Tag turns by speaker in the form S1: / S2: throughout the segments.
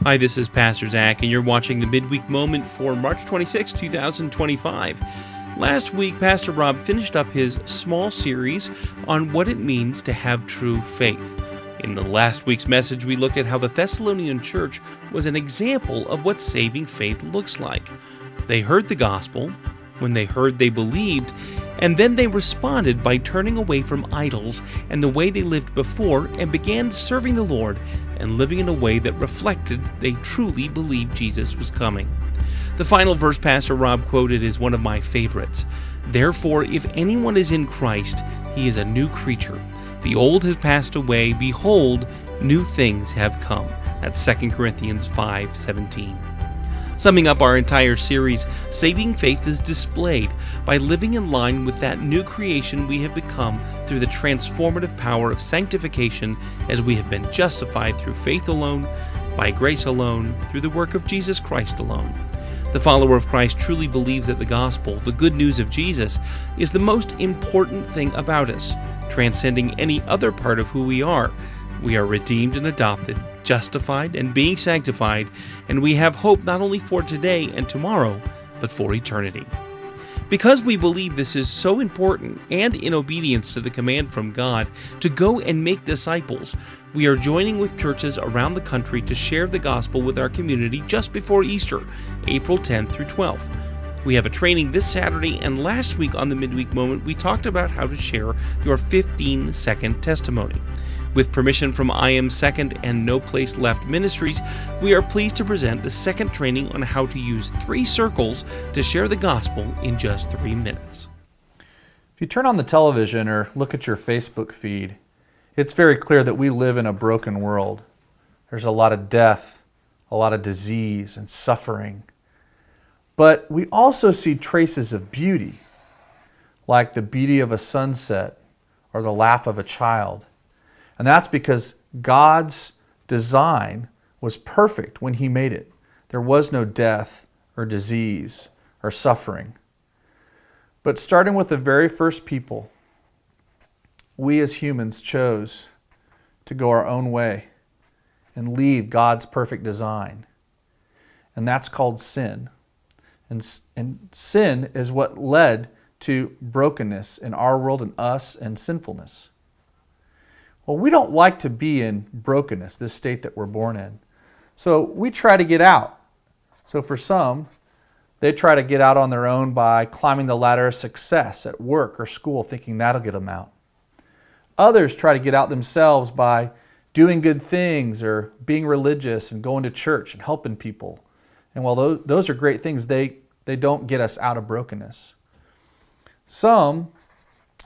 S1: Hi, this is Pastor Zach, and you're watching the Midweek Moment for March 26, 2025. Last week, Pastor Rob finished up his small series on what it means to have true faith. In the last week's message, we looked at how the Thessalonian church was an example of what saving faith looks like. They heard the gospel. When they heard, they believed, and then they responded by turning away from idols and the way they lived before and began serving the Lord and living in a way that reflected they truly believed Jesus was coming. The final verse Pastor Rob quoted is one of my favorites. Therefore, if anyone is in Christ, he is a new creature. The old has passed away. Behold, new things have come. That's 2 Corinthians 5:17. Summing up our entire series, saving faith is displayed by living in line with that new creation we have become through the transformative power of sanctification as we have been justified through faith alone, by grace alone, through the work of Jesus Christ alone. The follower of Christ truly believes that the gospel, the good news of Jesus, is the most important thing about us, transcending any other part of who we are. We are redeemed and adopted, justified and being sanctified, and we have hope not only for today and tomorrow, but for eternity. Because we believe this is so important, and in obedience to the command from God to go and make disciples, we are joining with churches around the country to share the gospel with our community just before Easter, April 10th through 12th. We have a training this Saturday, and last week on the Midweek Moment, we talked about how to share your 15-second testimony. With permission from I Am Second and No Place Left Ministries, we are pleased to present the second training on how to use 3 circles to share the gospel in just 3 minutes.
S2: If you turn on the television or look at your Facebook feed, it's very clear that we live in a broken world. There's a lot of death, a lot of disease and suffering. But we also see traces of beauty, like the beauty of a sunset or the laugh of a child. And that's because God's design was perfect when He made it. There was no death or disease or suffering. But starting with the very first people, we as humans chose to go our own way and leave God's perfect design. And that's called sin. And sin is what led to brokenness in our world and us and sinfulness. Well, we don't like to be in brokenness, this state that we're born in. So we try to get out. So for some, they try to get out on their own by climbing the ladder of success at work or school, thinking that'll get them out. Others try to get out themselves by doing good things or being religious and going to church and helping people. And while those are great things, they don't get us out of brokenness. Some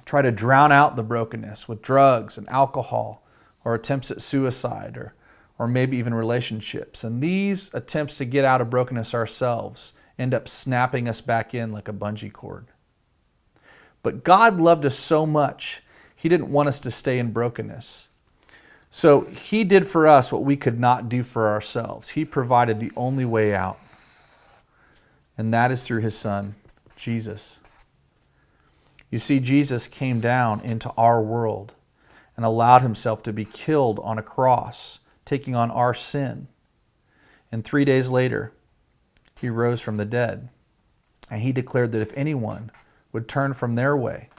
S2: try to drown out the brokenness with drugs and alcohol or attempts at suicide or maybe even relationships. And these attempts to get out of brokenness ourselves end up snapping us back in like a bungee cord. But God loved us so much, He didn't want us to stay in brokenness. So He did for us what we could not do for ourselves. He provided the only way out. And that is through His Son, Jesus. You see, Jesus came down into our world and allowed Himself to be killed on a cross, taking on our sin. And 3 days later, He rose from the dead. And He declared that if anyone would turn from their way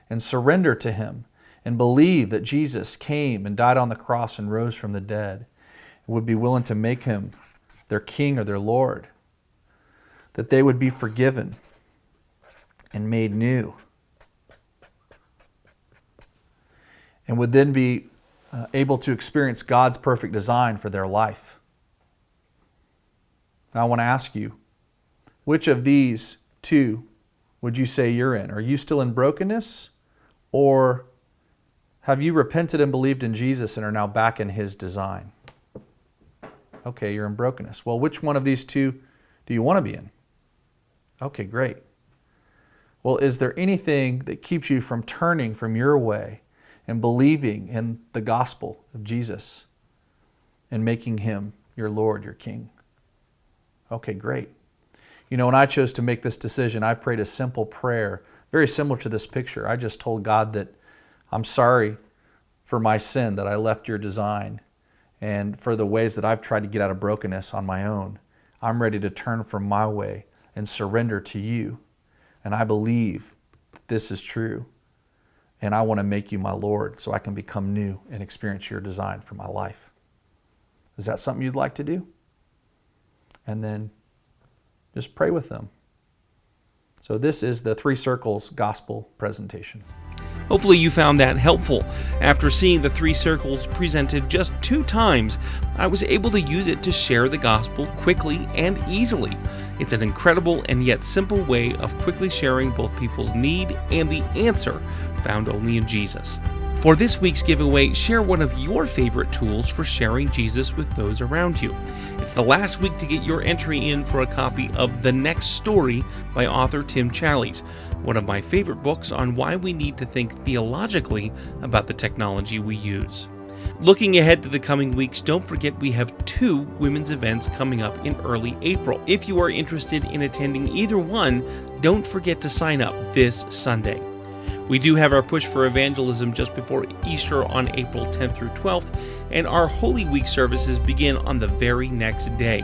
S2: and surrender to Him and believe that Jesus came and died on the cross and rose from the dead, and would be willing to make Him their King or their Lord, that they would be forgiven and made new, and would then be able to experience God's perfect design for their life. Now I want to ask you, which of these 2 would you say you're in? Are you still in brokenness, or have you repented and believed in Jesus and are now back in His design? Okay, you're in brokenness. Well, which one of these 2 do you want to be in? Okay, great. Well, is there anything that keeps you from turning from your way and believing in the gospel of Jesus and making Him your Lord, your King? Okay, great. You know, when I chose to make this decision, I prayed a simple prayer, very similar to this picture. I just told God that I'm sorry for my sin, that I left your design, and for the ways that I've tried to get out of brokenness on my own. I'm ready to turn from my way and surrender to you. And I believe that this is true. And I want to make you my Lord so I can become new and experience your design for my life. Is that something you'd like to do? And then just pray with them. So this is the Three Circles Gospel presentation.
S1: Hopefully you found that helpful. After seeing the Three Circles presented just 2 times, I was able to use it to share the gospel quickly and easily. It's an incredible and yet simple way of quickly sharing both people's need and the answer found only in Jesus. For this week's giveaway, share one of your favorite tools for sharing Jesus with those around you. It's the last week to get your entry in for a copy of The Next Story by author Tim Challies, one of my favorite books on why we need to think theologically about the technology we use. Looking ahead to the coming weeks, don't forget we have 2 women's events coming up in early April. If you are interested in attending either one, don't forget to sign up this Sunday. We do have our push for evangelism just before Easter on April 10th through 12th, and our Holy Week services begin on the very next day.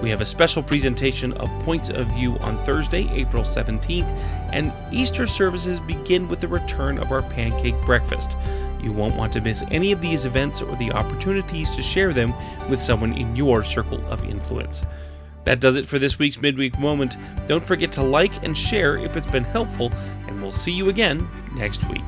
S1: We have a special presentation of Points of View on Thursday, April 17th, and Easter services begin with the return of our pancake breakfast. You won't want to miss any of these events or the opportunities to share them with someone in your circle of influence. That does it for this week's Midweek Moment. Don't forget to like and share if it's been helpful, and we'll see you again next week.